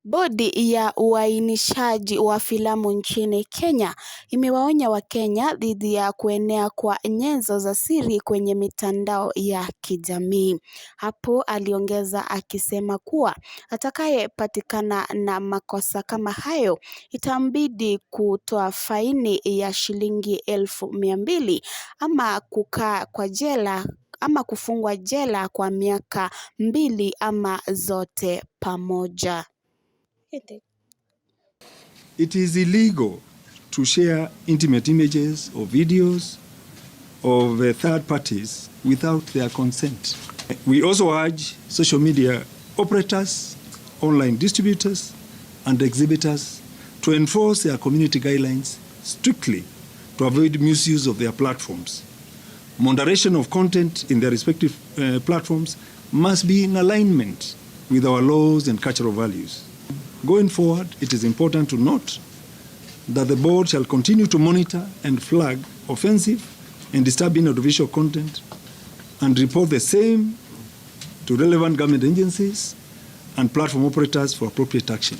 Bodi ya Uainishaji wa filamu nchini Kenya imewaonya Wakenya dhidi ya kuenea kwa nyenzo za siri kwenye mitandao ya kijamii. Hapo aliongeza akisema kuwa atakayepatikana na makosa kama hayo itambidi kutoa faini ya shilingi 200,000 ama kukaa kwa jela ama kufungwa jela kwa miaka 2 ama zote pamoja. It is illegal to share intimate images or videos of third parties without their consent. We also urge social media operators, online distributors, and exhibitors to enforce their community guidelines strictly to avoid misuse of their platforms. Moderation of content in their respective platforms must be in alignment with our laws and cultural values. Going forward, it is important to note that the board shall continue to monitor and flag offensive and disturbing audiovisual content and report the same to relevant government agencies and platform operators for appropriate action.